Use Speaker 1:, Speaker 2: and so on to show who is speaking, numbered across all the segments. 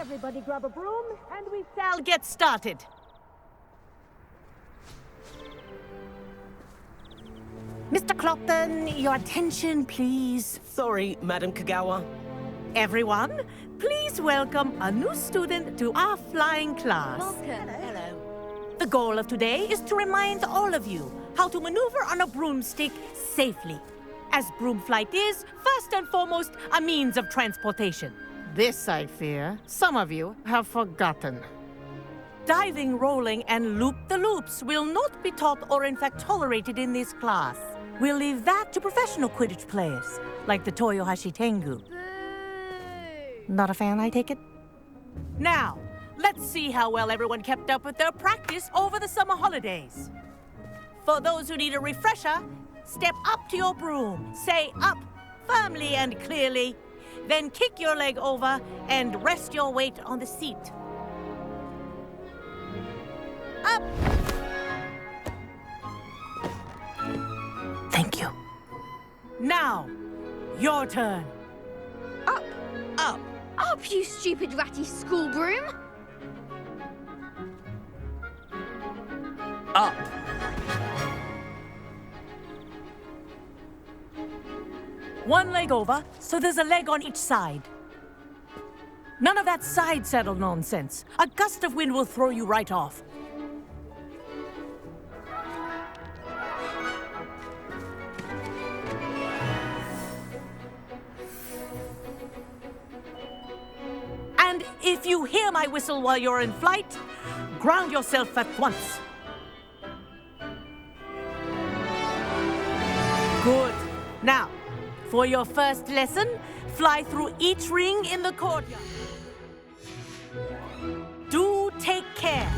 Speaker 1: Everybody grab a broom, and we shall get started. Mr. Clopton, your attention, please.
Speaker 2: Sorry, Madam Kagawa.
Speaker 1: Everyone, please welcome a new student to our flying class.
Speaker 3: Welcome. Hello.
Speaker 1: The goal of today is to remind all of you how to maneuver on a broomstick safely, as broom flight is, first and foremost, a means of transportation. This, I fear, some of you have forgotten. Diving, rolling, and loop-the-loops will not be taught or in fact tolerated in this class. We'll leave that to professional Quidditch players, like the Toyohashi Tengu.
Speaker 3: Boo!
Speaker 1: Not a fan, I take it? Now, let's see how well everyone kept up with their practice over the summer holidays. For those who need a refresher, step up to your broom, say up firmly and clearly, then kick your leg over and rest your weight on the seat. Up! Thank you. Now, your turn.
Speaker 3: Up!
Speaker 2: Up!
Speaker 3: Up, you stupid ratty school broom!
Speaker 2: Up!
Speaker 1: One leg over, so there's a leg on each side. None of that side saddle nonsense. A gust of wind will throw you right off. And if you hear my whistle while you're in flight, ground yourself at once. Good. Now, for your first lesson, fly through each ring in the courtyard. Do take care.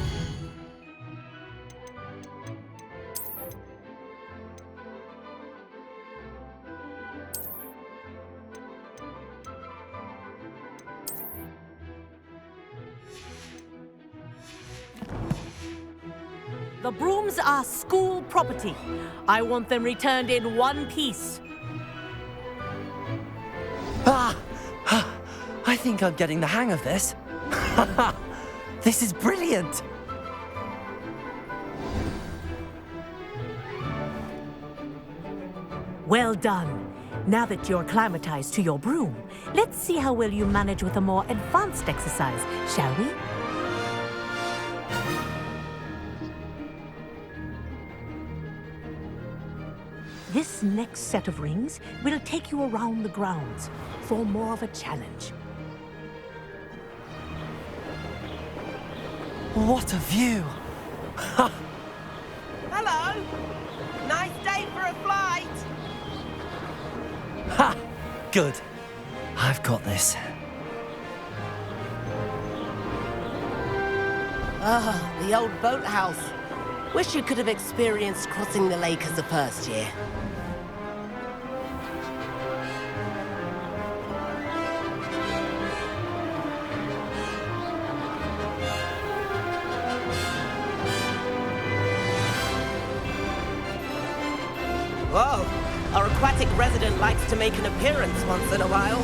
Speaker 1: The brooms are school property. I want them returned in one piece.
Speaker 2: I think I'm getting the hang of this. This is brilliant.
Speaker 1: Well done. Now that you're acclimatized to your broom, let's see how well you manage with a more advanced exercise, shall we? This next set of rings will take you around the grounds for more of a challenge.
Speaker 2: What a view.
Speaker 4: Hello! Nice day for a flight!
Speaker 2: Ha! Good. I've got this.
Speaker 4: Ah, the old boathouse. Wish you could have experienced crossing the lake as a first year. Whoa! Our aquatic resident likes to make an appearance once in a while.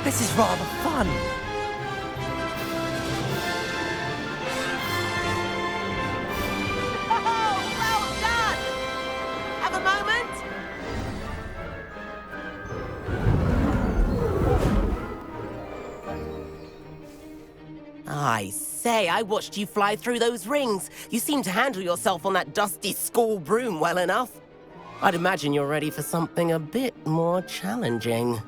Speaker 2: This is rather fun.
Speaker 4: Oh, well done! Have a moment? I say, I watched you fly through those rings. You seem to handle yourself on that dusty school broom well enough. I'd imagine you're ready for something a bit more challenging.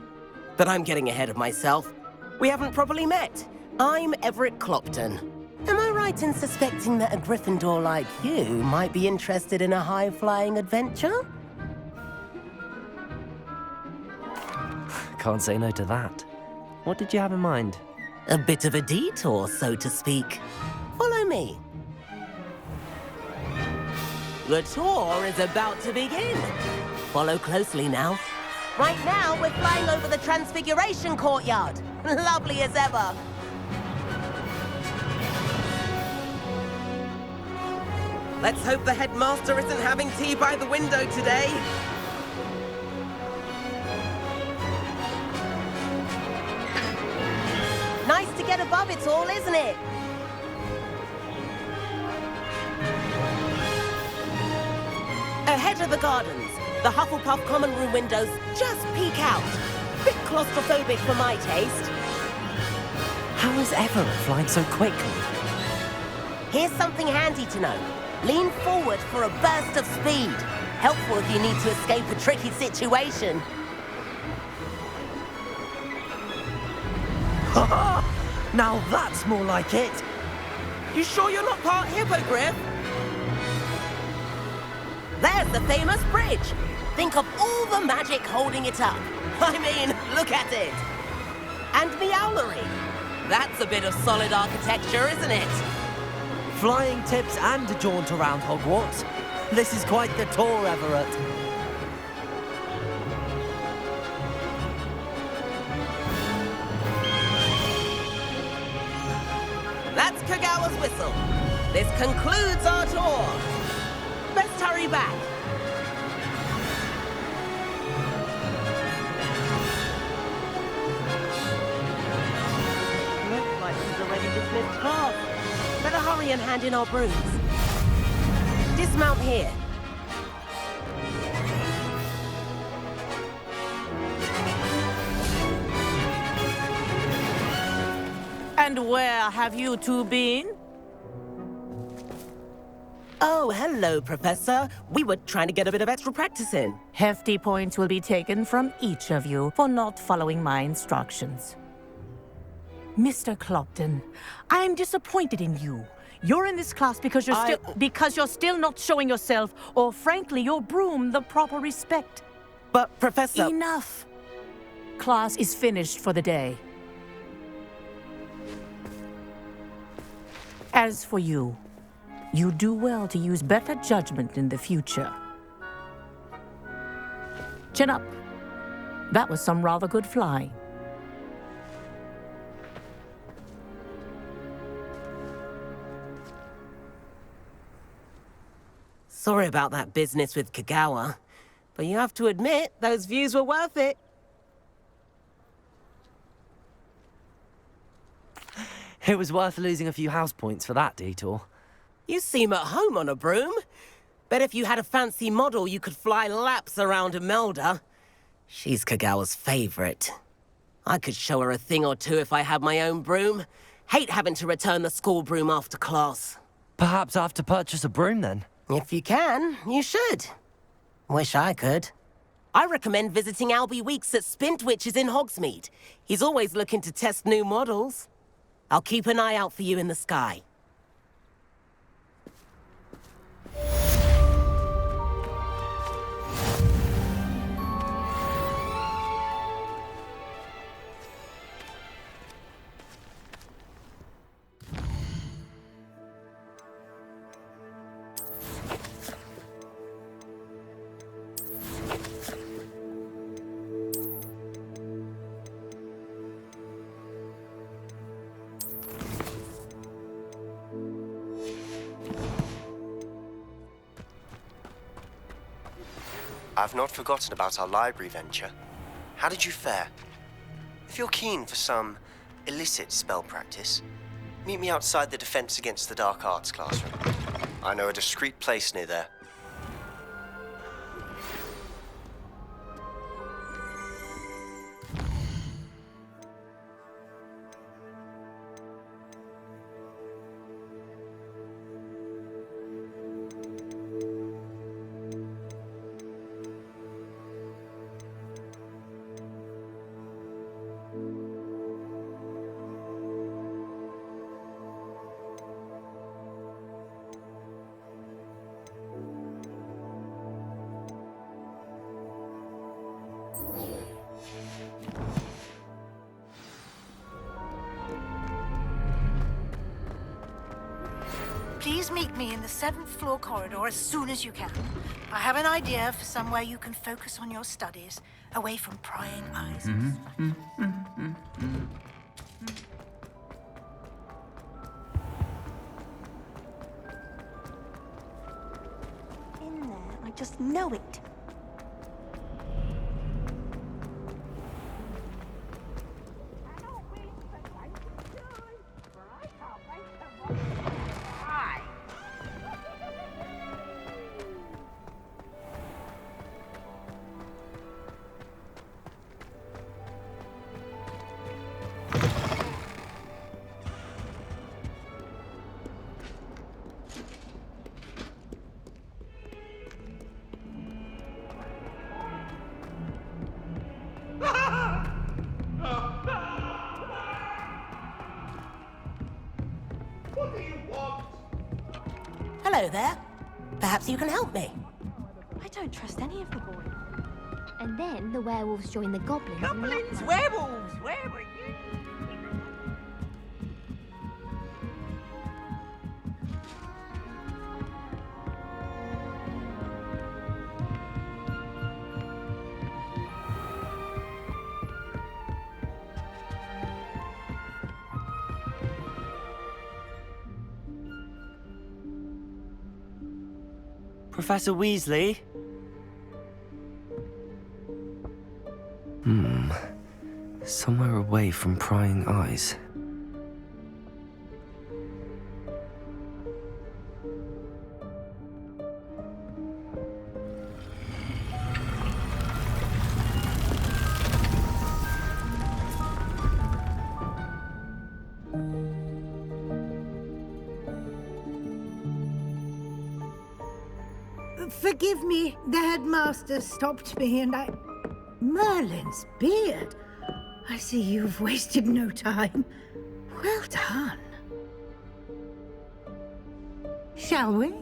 Speaker 4: But I'm getting ahead of myself. We haven't properly met. I'm Everett Clopton. Am I right in suspecting that a Gryffindor like you might be interested in a high-flying adventure?
Speaker 2: Can't say no to that. What did you have in mind?
Speaker 4: A bit of a detour, so to speak. Follow me. The tour is about to begin. Follow closely now. Right now, we're flying over the Transfiguration Courtyard. Lovely as ever. Let's hope the headmaster isn't having tea by the window today. Nice to get above it all, isn't it? Ahead of the gardens, the Hufflepuff common room windows just peek out. Bit claustrophobic for my taste.
Speaker 2: How is Everett flying so quickly?
Speaker 4: Here's something handy to know. Lean forward for a burst of speed. Helpful if you need to escape a tricky situation.
Speaker 2: Now that's more like it.
Speaker 4: You sure you're not part hippogriff? There's the famous bridge. Think of all the magic holding it up. I mean, look at it. And Meowlery. That's a bit of solid architecture, isn't it?
Speaker 2: Flying tips and a jaunt around Hogwarts. This is quite the tour, Everett.
Speaker 4: That's Kagawa's whistle. This concludes our tour. Best hurry back. Looks like he's already dismissed class. Better hurry and hand in our brooms. Dismount here.
Speaker 1: And where have you two been?
Speaker 4: Oh, hello, Professor. We were trying to get a bit of extra practice in.
Speaker 1: Hefty points will be taken from each of you for not following my instructions. Mr. Clopton, I'm disappointed in you. You're in this class because you're still not showing yourself, or frankly, your broom the proper respect.
Speaker 4: But, Professor...
Speaker 1: Enough. Class is finished for the day. As for you, you do well to use better judgment in the future. Chin up. That was some rather good flying.
Speaker 4: Sorry about that business with Kagawa, but you have to admit, those views were worth it.
Speaker 2: It was worth losing a few house points for that detour.
Speaker 4: You seem at home on a broom. Bet if you had a fancy model, you could fly laps around Imelda. She's Kagawa's favorite. I could show her a thing or two if I had my own broom. Hate having to return the school broom after class.
Speaker 2: Perhaps I have to purchase a broom then.
Speaker 4: If you can, you should. Wish I could. I recommend visiting Albie Weeks at Spintwitches in Hogsmeade. He's always looking to test new models. I'll keep an eye out for you in the sky.
Speaker 5: I've not forgotten about our library venture. How did you fare? If you're keen for some illicit spell practice, meet me outside the Defense Against the Dark Arts classroom. I know a discreet place near there.
Speaker 6: Please meet me in the 7th floor corridor as soon as you can. I have an idea for somewhere you can focus on your studies, away from prying eyes.
Speaker 7: just know it.
Speaker 4: Hello there. Perhaps you can help me.
Speaker 7: I don't trust any of the boys.
Speaker 3: And then the werewolves join the goblins.
Speaker 8: Goblins, werewolves, where were you?
Speaker 2: Professor Weasley? Somewhere away from prying eyes.
Speaker 9: Forgive me, the headmaster stopped me and I... Merlin's beard. I see you've wasted no time. Well done. Shall we?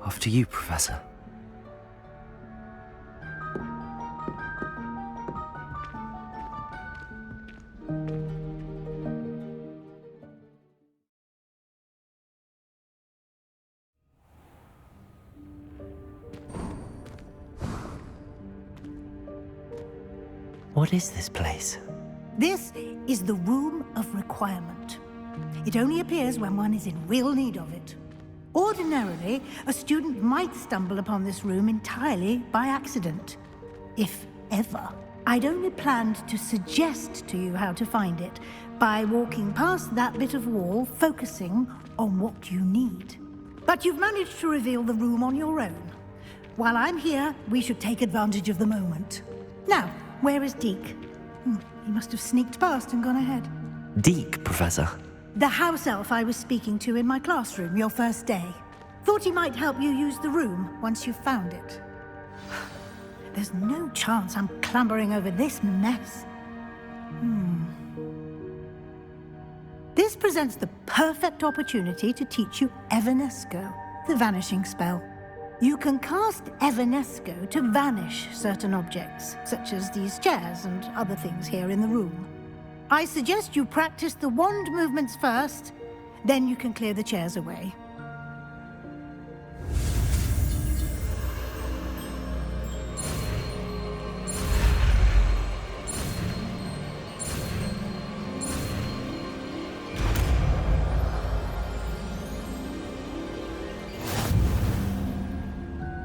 Speaker 2: After you, Professor. What is this place?
Speaker 9: This is the Room of Requirement. It only appears when one is in real need of it. Ordinarily, a student might stumble upon this room entirely by accident, if ever. I'd only planned to suggest to you how to find it by walking past that bit of wall, focusing on what you need. But you've managed to reveal the room on your own. While I'm here, we should take advantage of the moment. Now, where is Deke? He must have sneaked past and gone ahead.
Speaker 2: Deke, Professor.
Speaker 9: The house elf I was speaking to in my classroom your first day. Thought he might help you use the room once you've found it. There's no chance I'm clambering over this mess. This presents the perfect opportunity to teach you Evanesco, the vanishing spell. You can cast Evanesco to vanish certain objects, such as these chairs and other things here in the room. I suggest you practice the wand movements first, then you can clear the chairs away.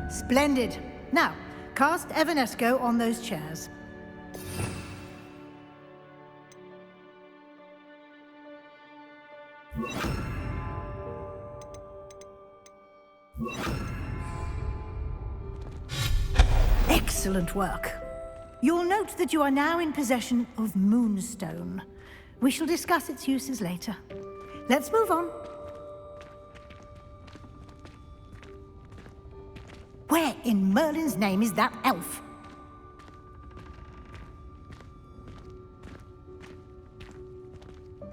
Speaker 9: Splendid. Now, cast Evanesco on those chairs. Excellent work. You'll note that you are now in possession of Moonstone. We shall discuss its uses later. Let's move on. Where in Merlin's name is that elf?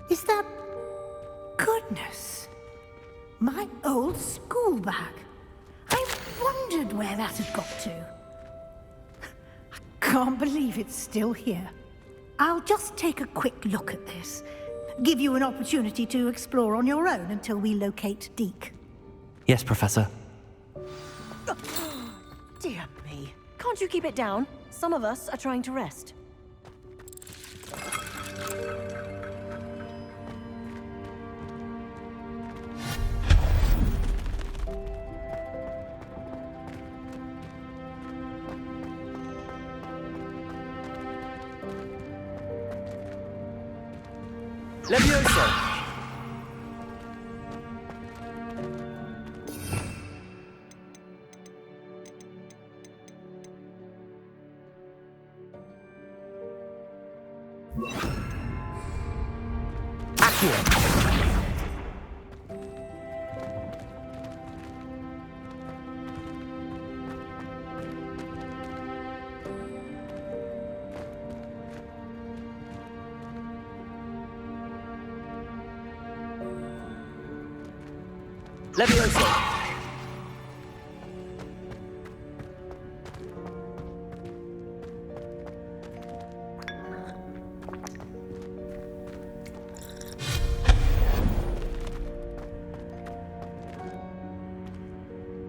Speaker 9: Is that... Goodness! My old school bag. I wondered where that had got to. I can't believe it's still here. I'll just take a quick look at this. Give you an opportunity to explore on your own until we locate Deke.
Speaker 2: Yes, Professor.
Speaker 7: Dear me. Can't you keep it down? Some of us are trying to rest.
Speaker 2: Levioso! Accio! Levioso!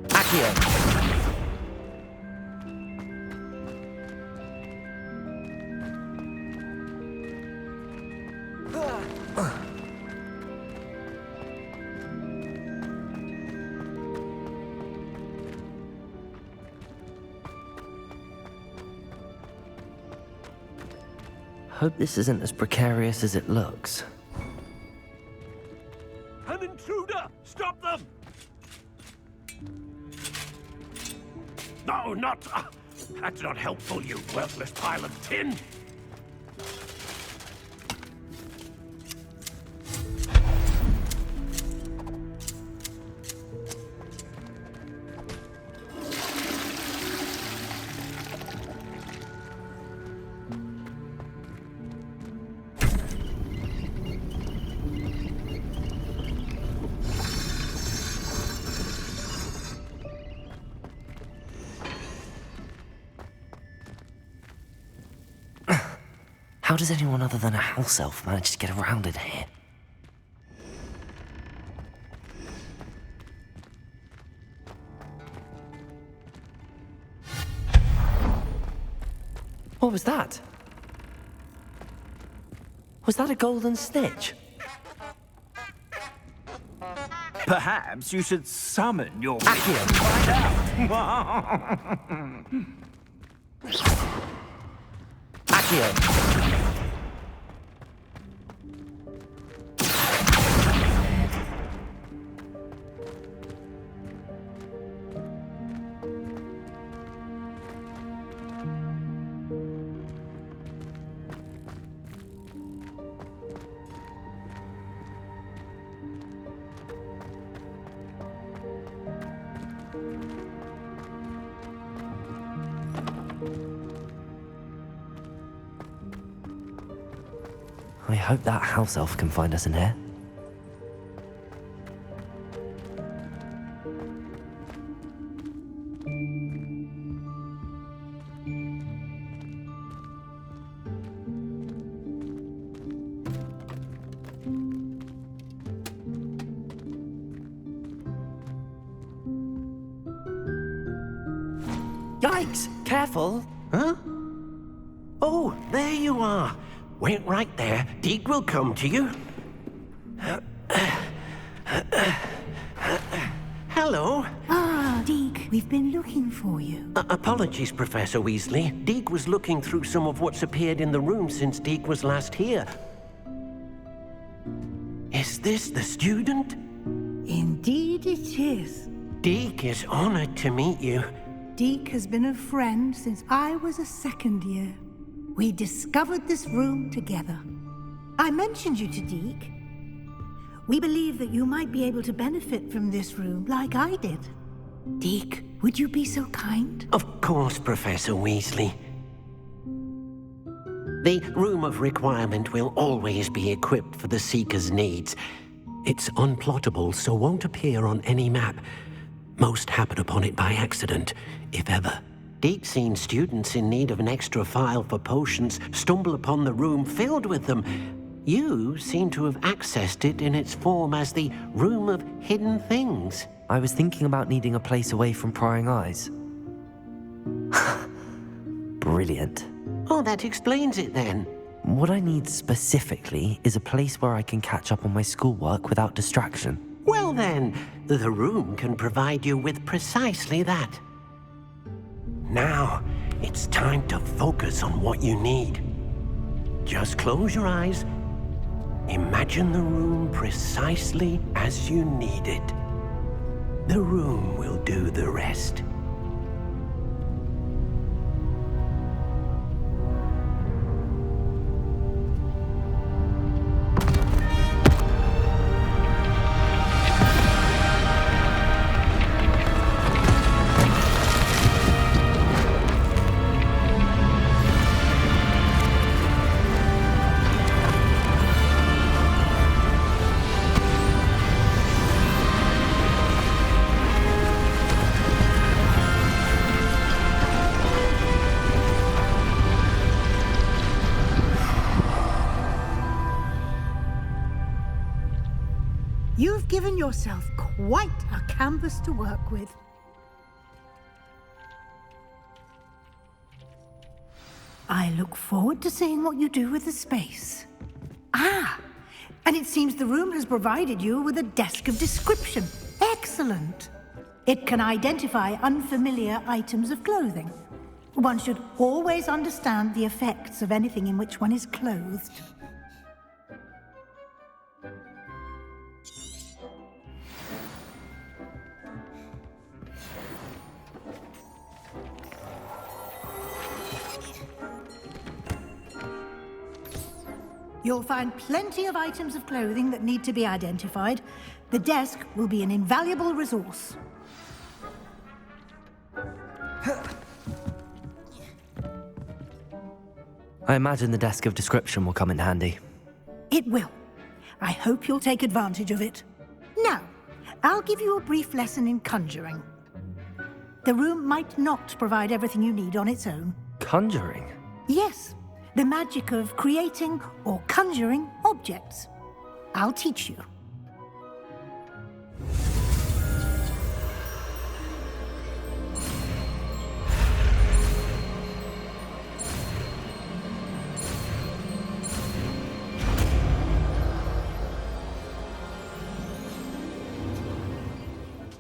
Speaker 2: Accio! Hope this isn't as precarious as it looks.
Speaker 10: An intruder! Stop them! No, not... that's not helpful, you worthless pile of tin!
Speaker 2: How does anyone other than a house elf manage to get around in here? What was that? Was that a golden snitch?
Speaker 10: Perhaps you should summon your...
Speaker 2: Accio!
Speaker 10: Find out!
Speaker 2: Accio! I hope that house elf can find us in here. Yikes! Careful!
Speaker 11: Huh? Oh, there you are. Wait right there. Deke will come to you. Hello.
Speaker 9: Ah, Deke, we've been looking for you.
Speaker 11: Apologies, Professor Weasley. Deke was looking through some of what's appeared in the room since Deke was last here. Is this the student?
Speaker 9: Indeed it is.
Speaker 11: Deke is honored to meet you.
Speaker 9: Deke has been a friend since I was a second year. We discovered this room together. I mentioned you to Deke. We believe that you might be able to benefit from this room like I did. Deke, would you be so kind?
Speaker 11: Of course, Professor Weasley. The Room of Requirement will always be equipped for the Seeker's needs. It's unplottable, so won't appear on any map. Most happen upon it by accident, if ever. Deke's seen students in need of an extra file for potions stumble upon the room filled with them. You seem to have accessed it in its form as the Room of Hidden Things.
Speaker 2: I was thinking about needing a place away from prying eyes. Brilliant.
Speaker 11: Oh, that explains it then.
Speaker 2: What I need specifically is a place where I can catch up on my schoolwork without distraction.
Speaker 11: Well then, the room can provide you with precisely that. Now, it's time to focus on what you need. Just close your eyes Imagine the room precisely as you need it. The room will do the rest.
Speaker 9: You've given yourself quite a canvas to work with. I look forward to seeing what you do with the space. Ah, and it seems the room has provided you with a desk of description. Excellent. It can identify unfamiliar items of clothing. One should always understand the effects of anything in which one is clothed. You'll find plenty of items of clothing that need to be identified. The desk will be an invaluable resource.
Speaker 2: I imagine the desk of description will come in handy.
Speaker 9: It will. I hope you'll take advantage of it. Now, I'll give you a brief lesson in conjuring. The room might not provide everything you need on its own.
Speaker 2: Conjuring?
Speaker 9: Yes, the magic of creating or conjuring objects. I'll teach you.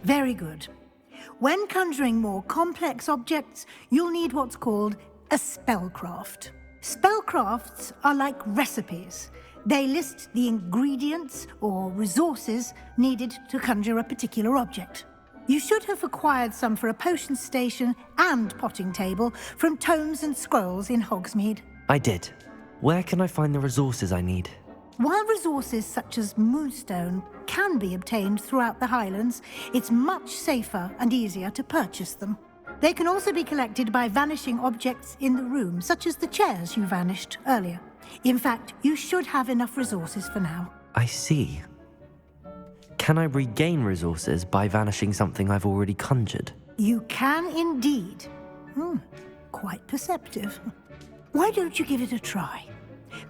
Speaker 9: Very good. When conjuring more complex objects, you'll need what's called a spellcraft. Spellcrafts are like recipes. They list the ingredients or resources needed to conjure a particular object. You should have acquired some for a potion station and potting table from tomes and scrolls in Hogsmeade.
Speaker 2: I did. Where can I find the resources I need?
Speaker 9: While resources such as moonstone can be obtained throughout the Highlands, it's much safer and easier to purchase them. They can also be collected by vanishing objects in the room, such as the chairs you vanished earlier. In fact, you should have enough resources for now.
Speaker 2: I see. Can I regain resources by vanishing something I've already conjured?
Speaker 9: You can indeed. Quite perceptive. Why don't you give it a try?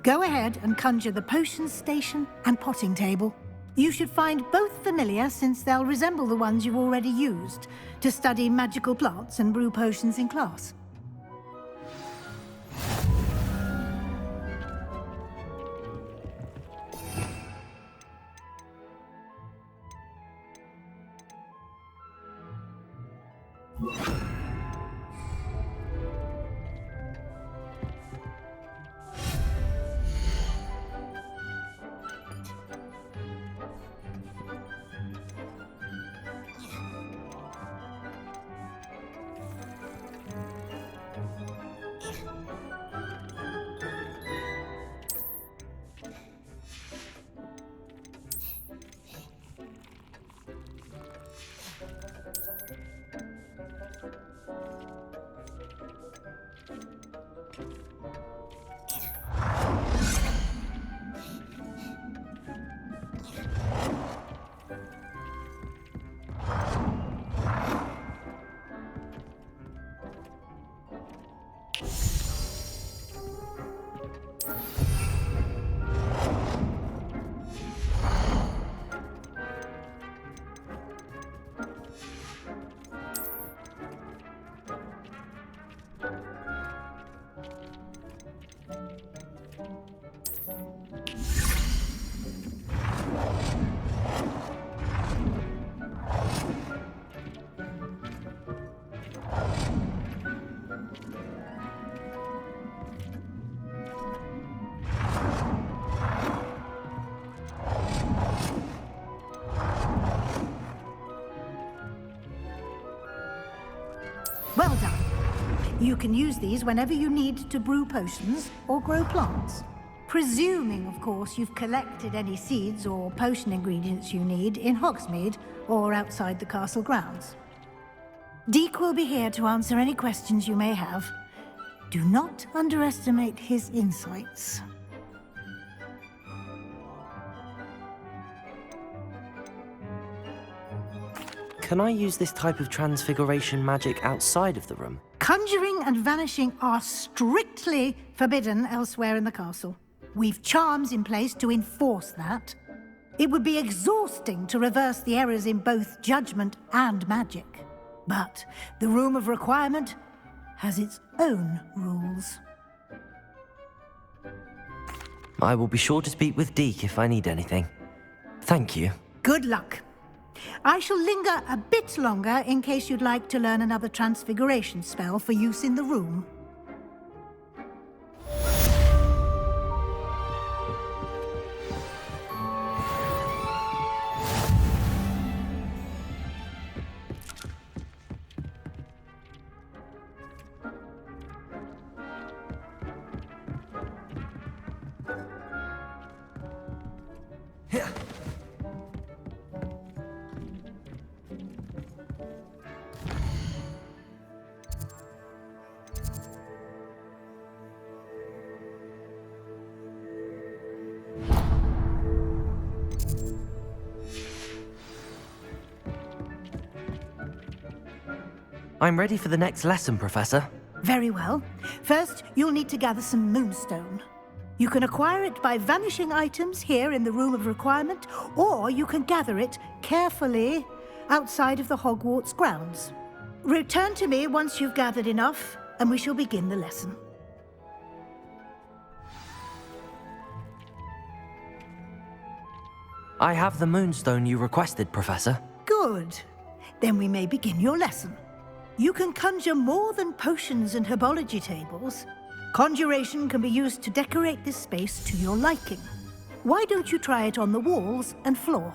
Speaker 9: Go ahead and conjure the potion station and potting table. You should find both familiar, since they'll resemble the ones you've already used to study magical plants and brew potions in class. Well done. You can use these whenever you need to brew potions or grow plants. Presuming, of course, you've collected any seeds or potion ingredients you need in Hogsmeade or outside the castle grounds. Deke will be here to answer any questions you may have. Do not underestimate his insights.
Speaker 2: Can I use this type of transfiguration magic outside of the room?
Speaker 9: Conjuring and vanishing are strictly forbidden elsewhere in the castle. We've charms in place to enforce that. It would be exhausting to reverse the errors in both judgment and magic. But the Room of Requirement has its own rules.
Speaker 2: I will be sure to speak with Deke if I need anything. Thank you.
Speaker 9: Good luck. I shall linger a bit longer in case you'd like to learn another transfiguration spell for use in the room.
Speaker 2: I'm ready for the next lesson, Professor.
Speaker 9: Very well. First, you'll need to gather some moonstone. You can acquire it by vanishing items here in the Room of Requirement, or you can gather it carefully outside of the Hogwarts grounds. Return to me once you've gathered enough, and we shall begin the lesson.
Speaker 2: I have the moonstone you requested, Professor.
Speaker 9: Good. Then we may begin your lesson. You can conjure more than potions and herbology tables. Conjuration can be used to decorate this space to your liking. Why don't you try it on the walls and floor?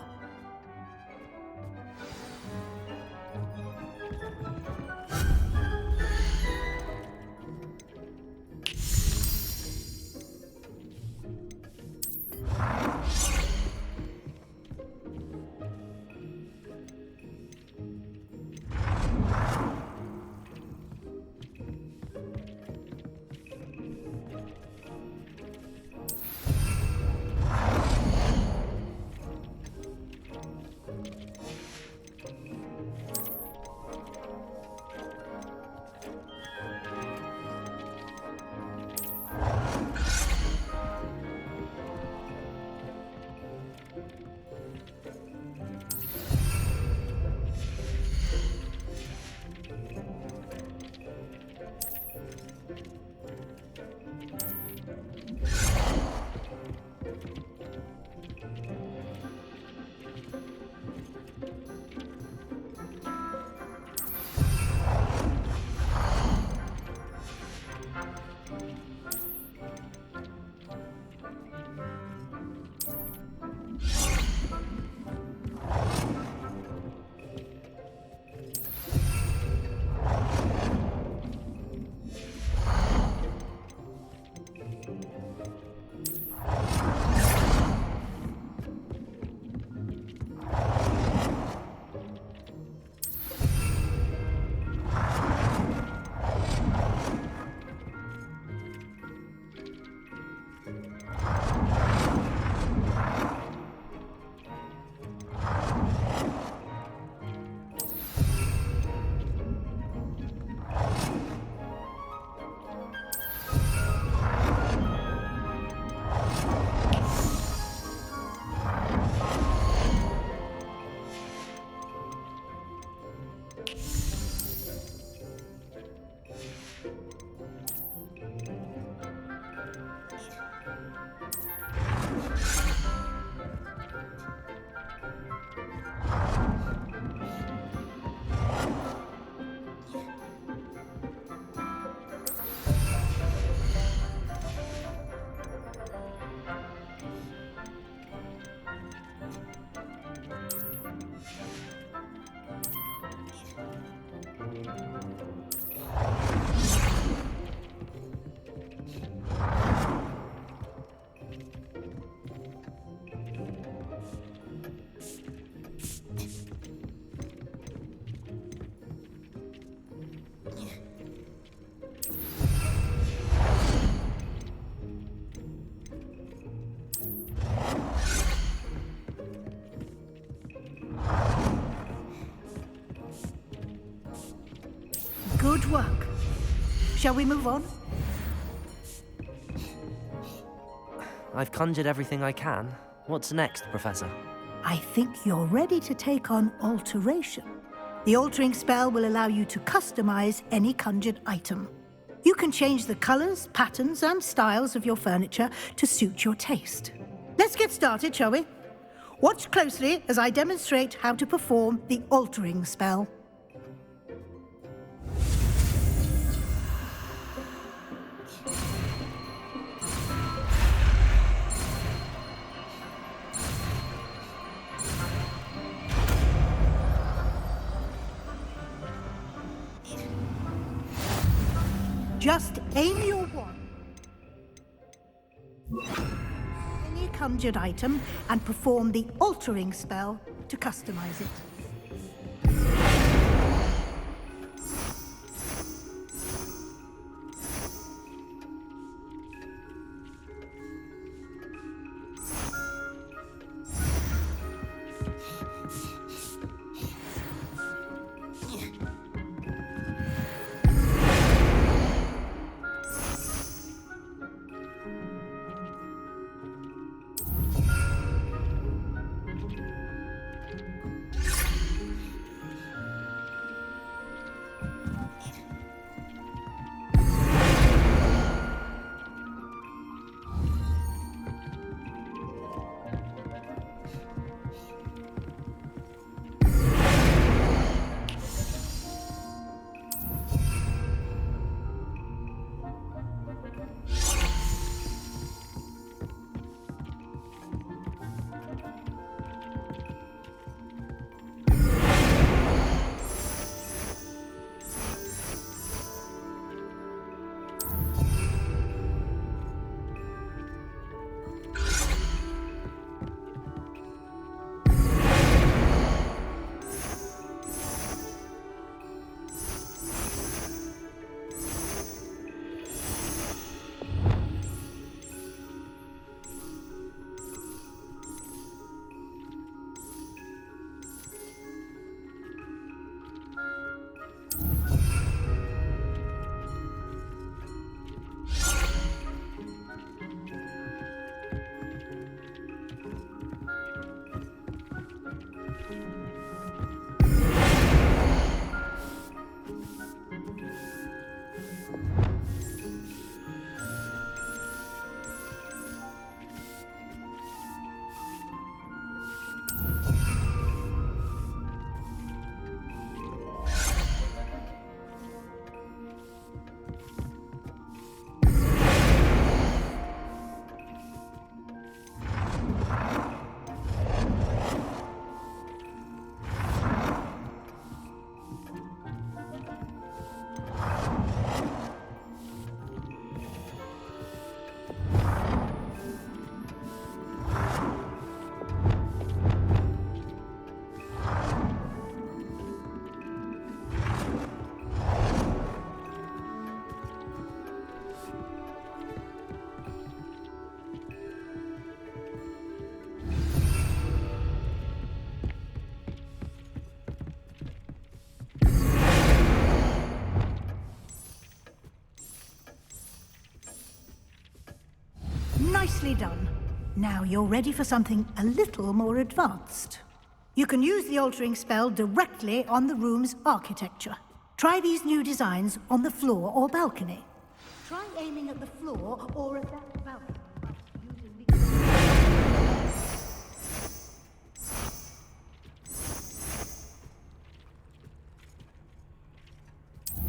Speaker 9: Good work. Shall we move on?
Speaker 2: I've conjured everything I can. What's next, Professor?
Speaker 9: I think you're ready to take on alteration. The altering spell will allow you to customize any conjured item. You can change the colors, patterns, and styles of your furniture to suit your taste. Let's get started, shall we? Watch closely as I demonstrate how to perform the altering spell. Just aim your wand at any conjured item and perform the altering spell to customize it. Nicely done. Now you're ready for something a little more advanced. You can use the altering spell directly on the room's architecture. Try these new designs on the floor or balcony. Try aiming at the floor or at that balcony.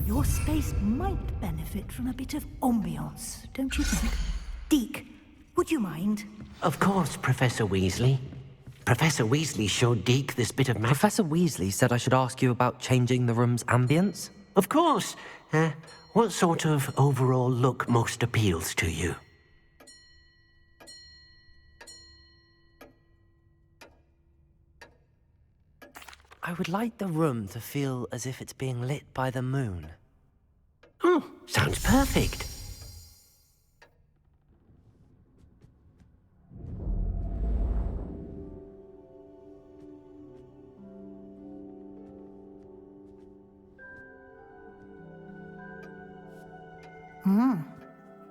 Speaker 9: Your space might benefit from a bit of ambiance, don't you think? Deke, would you mind?
Speaker 11: Of course, Professor Weasley. Professor Weasley showed Deke this bit of magic.
Speaker 2: Professor Weasley said I should ask you about changing the room's ambience?
Speaker 11: Of course. What sort of overall look most appeals to you?
Speaker 2: I would like the room to feel as if it's being lit by the moon.
Speaker 11: Oh, sounds perfect.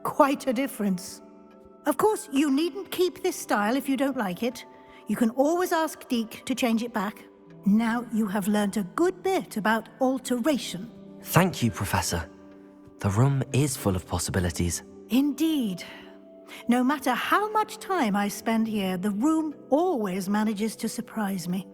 Speaker 9: Quite a difference. Of course, you needn't keep this style if you don't like it. You can always ask Deke to change it back. Now you have learnt a good bit about alteration.
Speaker 2: Thank you, Professor. The room is full of possibilities.
Speaker 9: Indeed. No matter how much time I spend here, the room always manages to surprise me.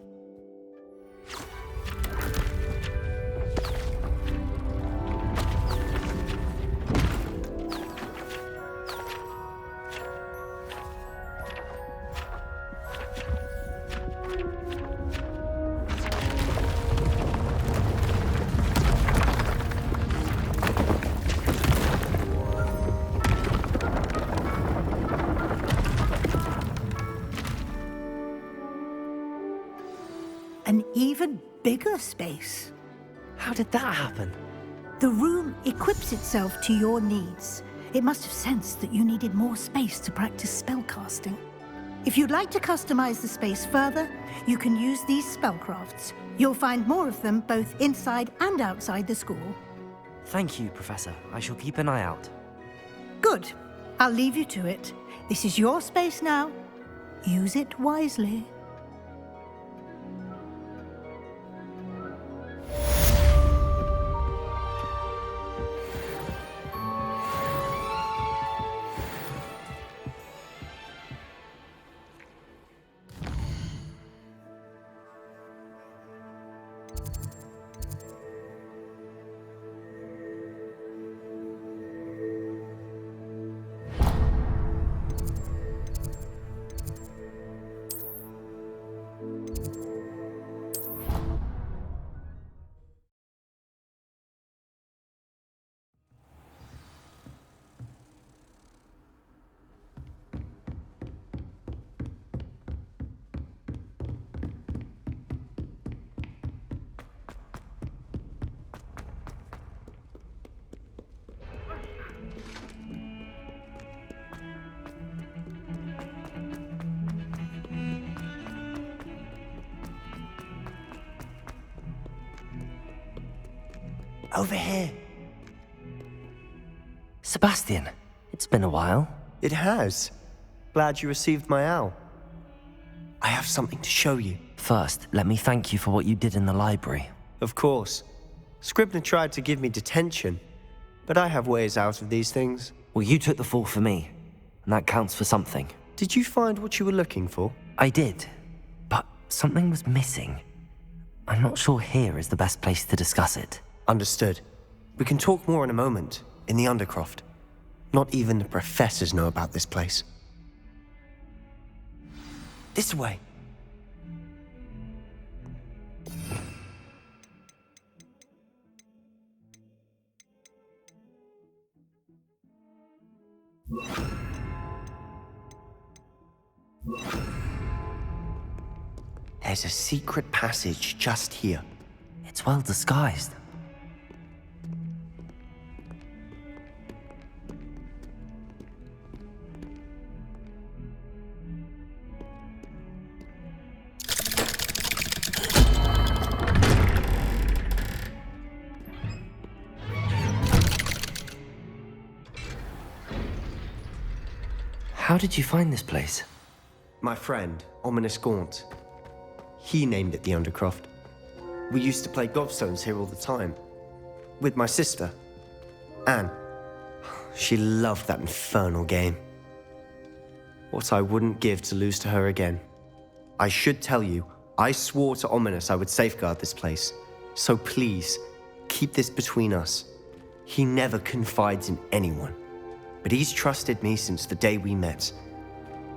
Speaker 9: An even bigger space.
Speaker 2: How did that happen?
Speaker 9: The room equips itself to your needs. It must have sensed that you needed more space to practice spellcasting. If you'd like to customize the space further, you can use these spellcrafts. You'll find more of them both inside and outside the school.
Speaker 2: Thank you, Professor. I shall keep an eye out.
Speaker 9: Good. I'll leave you to it. This is your space now. Use it wisely.
Speaker 2: Over here. Sebastian, it's been a while.
Speaker 5: It has. Glad you received my owl. I have something to show you.
Speaker 2: First, let me thank you for what you did in the library.
Speaker 5: Of course. Scribner tried to give me detention, but I have ways out of these things.
Speaker 2: Well, you took the fall for me, and that counts for something.
Speaker 5: Did you find what you were looking for?
Speaker 2: I did, but something was missing. I'm not sure here is the best place to discuss it.
Speaker 5: Understood. We can talk more in a moment, in the Undercroft. Not even the professors know about this place. This way. There's a secret passage just here.
Speaker 2: It's well disguised. How did you find this place?
Speaker 5: My friend, Ominous Gaunt. He named it the Undercroft. We used to play gobstones here all the time. With my sister, Anne. She loved that infernal game. What I wouldn't give to lose to her again. I should tell you, I swore to Ominous I would safeguard this place. So please, keep this between us. He never confides in anyone. But he's trusted me since the day we met.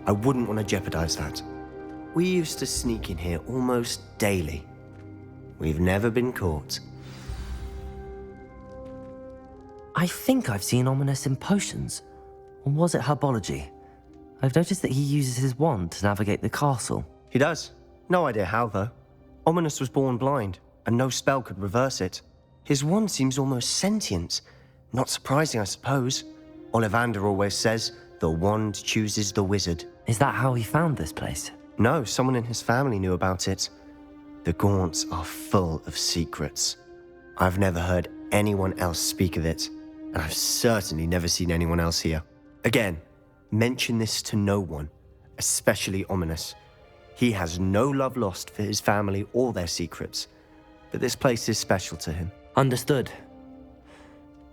Speaker 5: I wouldn't want to jeopardize that. We used to sneak in here almost daily. We've never been caught.
Speaker 2: I think I've seen Ominous in potions. Or was it herbology? I've noticed that he uses his wand to navigate the castle.
Speaker 5: He does. No idea how, though. Ominous was born blind, and no spell could reverse it. His wand seems almost sentient. Not surprising, I suppose. Ollivander always says, the wand chooses the wizard.
Speaker 2: Is that how he found this place?
Speaker 5: No, someone in his family knew about it. The Gaunts are full of secrets. I've never heard anyone else speak of it, And I've certainly never seen anyone else here. Again, mention this to no one, especially Ominous. He has no love lost for his family or their secrets, but this place is special to him.
Speaker 2: Understood.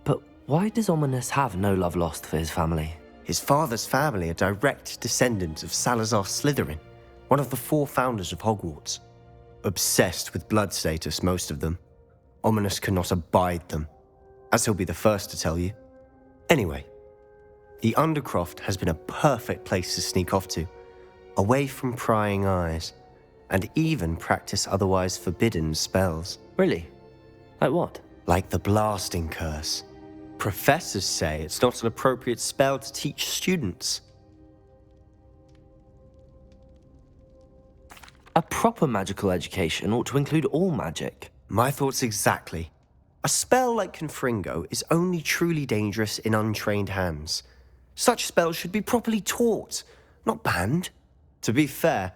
Speaker 2: But why does Ominous have no love lost for his family?
Speaker 5: His father's family are direct descendants of Salazar Slytherin, one of the 4 founders of Hogwarts. Obsessed with blood status, most of them. Ominous cannot abide them, as he'll be the first to tell you. Anyway, the Undercroft has been a perfect place to sneak off to, away from prying eyes, and even practice otherwise forbidden spells.
Speaker 2: Really? Like what?
Speaker 5: Like the Blasting Curse. Professors say it's not an appropriate spell to teach students.
Speaker 2: A proper magical education ought to include all magic.
Speaker 5: My thoughts exactly. A spell like Confringo is only truly dangerous in untrained hands. Such spells should be properly taught, not banned. To be fair,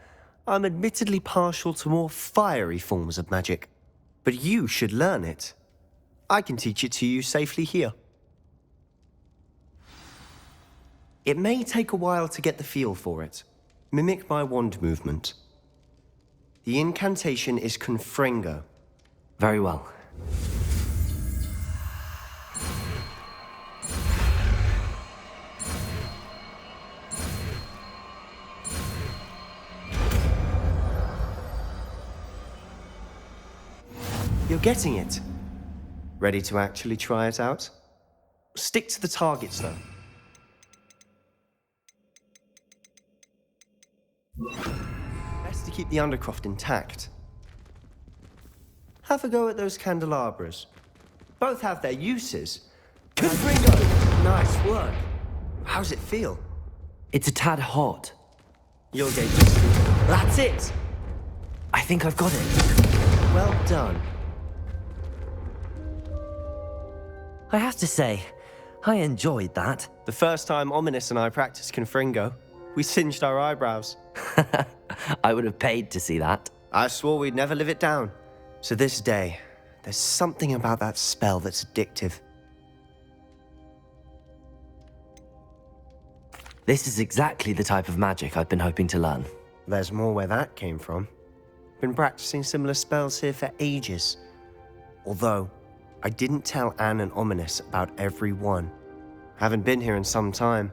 Speaker 5: I'm admittedly partial to more fiery forms of magic. But you should learn it. I can teach it to you safely here. It may take a while to get the feel for it. Mimic my wand movement. The incantation is Confringo.
Speaker 2: Very well.
Speaker 5: You're getting it. Ready to actually try it out? Stick to the targets, though. Best to keep the Undercroft intact. Have a go at those candelabras. Both have their uses. Confringo! Nice work. How's it feel?
Speaker 2: It's a tad hot.
Speaker 5: You'll get used to it. That's it!
Speaker 2: I think I've got it.
Speaker 5: Well done.
Speaker 2: I have to say, I enjoyed that.
Speaker 5: The first time Ominous and I practiced Confringo, we singed our eyebrows.
Speaker 2: I would have paid to see that.
Speaker 5: I swore we'd never live it down. So this day, there's something about that spell that's addictive.
Speaker 2: This is exactly the type of magic I've been hoping to learn.
Speaker 5: There's more where that came from. Been practicing similar spells here for ages. Although, I didn't tell Anne and Ominous about every one. Haven't been here in some time.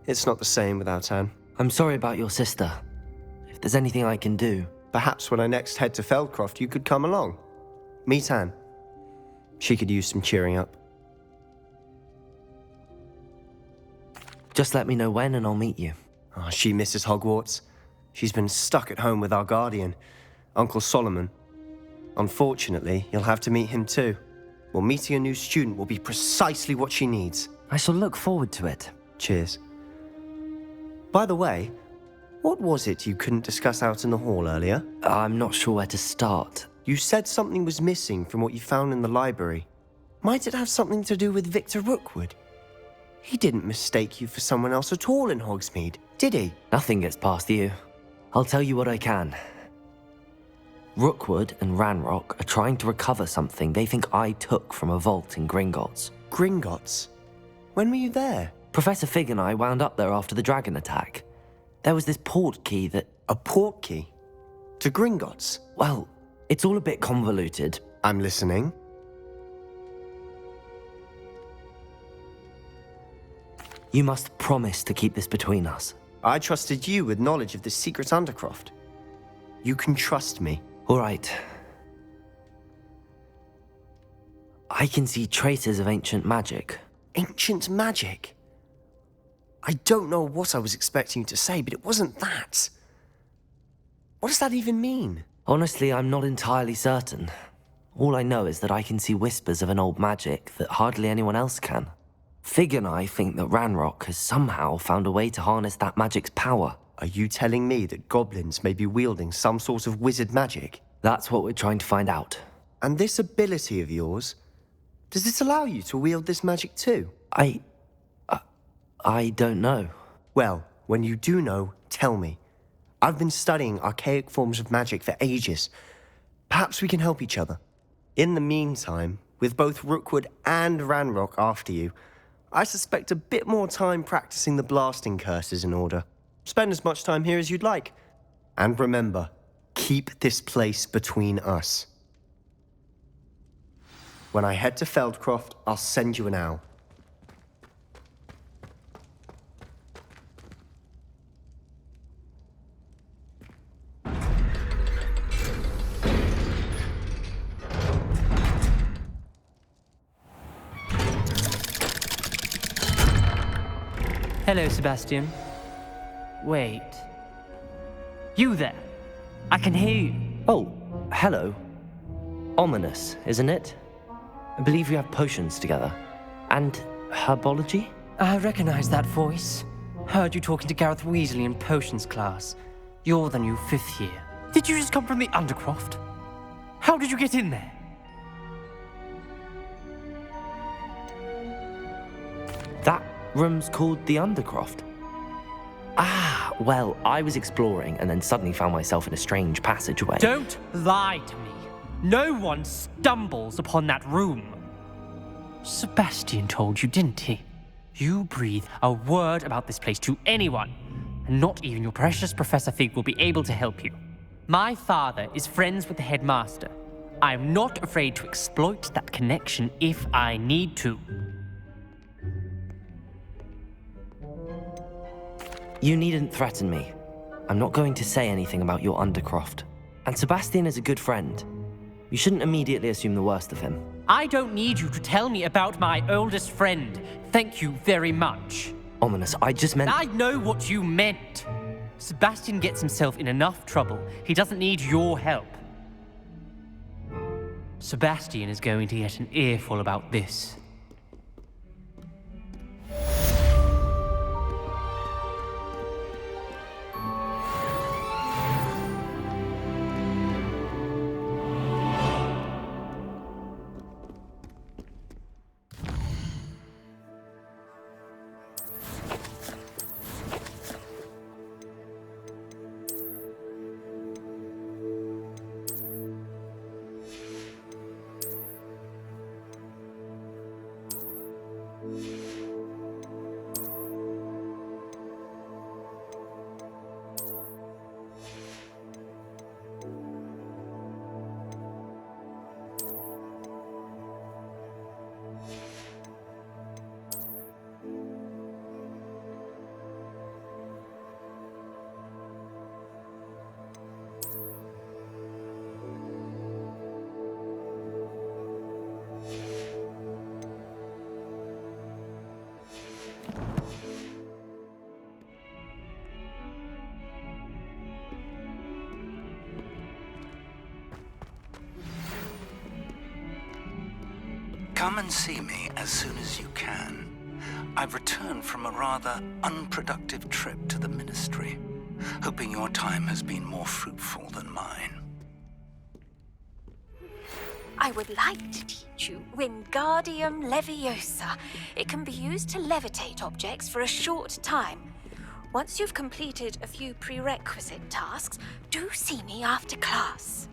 Speaker 5: It's not the same without Anne.
Speaker 2: I'm sorry about your sister. If there's anything I can do...
Speaker 5: Perhaps when I next head to Feldcroft, you could come along. Meet Anne. She could use some cheering up.
Speaker 2: Just let me know when and I'll meet you.
Speaker 5: Oh, she misses Hogwarts. She's been stuck at home with our guardian, Uncle Solomon. Unfortunately, you'll have to meet him too. Well, meeting a new student will be precisely what she needs.
Speaker 2: I shall look forward to it.
Speaker 5: Cheers. By the way, what was it you couldn't discuss out in the hall earlier?
Speaker 2: I'm not sure where to start.
Speaker 5: You said something was missing from what you found in the library. Might it have something to do with Victor Rookwood? He didn't mistake you for someone else at all in Hogsmeade, did he?
Speaker 2: Nothing gets past you. I'll tell you what I can. Rookwood and Ranrock are trying to recover something they think I took from a vault in Gringotts.
Speaker 5: Gringotts? When were you there?
Speaker 2: Professor Fig and I wound up there after the dragon attack. There was this port key that...
Speaker 5: A port key? To Gringotts?
Speaker 2: Well, it's all a bit convoluted.
Speaker 5: I'm listening.
Speaker 2: You must promise to keep this between us.
Speaker 5: I trusted you with knowledge of the secret Undercroft. You can trust me.
Speaker 2: All right. I can see traces of ancient magic.
Speaker 5: Ancient magic? I don't know what I was expecting you to say, but it wasn't that. What does that even mean?
Speaker 2: Honestly, I'm not entirely certain. All I know is that I can see whispers of an old magic that hardly anyone else can. Fig and I think that Ranrock has somehow found a way to harness that magic's power.
Speaker 5: Are you telling me that goblins may be wielding some sort of wizard magic?
Speaker 2: That's what we're trying to find out.
Speaker 5: And this ability of yours, does this allow you to wield this magic too?
Speaker 2: I don't know.
Speaker 5: Well, when you do know, tell me. I've been studying archaic forms of magic for ages. Perhaps we can help each other. In the meantime, With both Rookwood and Ranrock after you, I suspect a bit more time practicing the blasting curse is in order. Spend as much time here as you'd like. And remember, keep this place between us. When I head to Feldcroft, I'll send you an owl.
Speaker 12: Hello, Sebastian. Wait. You there? I can hear you.
Speaker 2: Oh, hello. Ominous, isn't it? I believe we have potions together. And herbology?
Speaker 12: I recognize that voice. Heard you talking to Gareth Weasley in potions class. You're the new 5th year. Did you just come from the Undercroft? How did you get in there?
Speaker 2: That room's called the Undercroft. Ah, well, I was exploring and then suddenly found myself in a strange passageway.
Speaker 12: Don't lie to me. No one stumbles upon that room. Sebastian told you, didn't he? You breathe a word about this place to anyone, and not even your precious Professor Fig will be able to help you. My father is friends with the headmaster. I'm not afraid to exploit that connection if I need to.
Speaker 2: You needn't threaten me. I'm not going to say anything about your Undercroft. And Sebastian is a good friend. You shouldn't immediately assume the worst of him.
Speaker 12: I don't need you to tell me about my oldest friend. Thank you very much.
Speaker 2: Ominous, I just meant...
Speaker 12: I know what you meant. Sebastian gets himself in enough trouble. He doesn't need your help. Sebastian is going to get an earful about this.
Speaker 13: Come and see me as soon as you can. I've returned from a rather unproductive trip to the Ministry, hoping your time has been more fruitful than mine.
Speaker 14: I would like to teach you Wingardium Leviosa. It can be used to levitate objects for a short time. Once you've completed a few prerequisite tasks, do see me after class.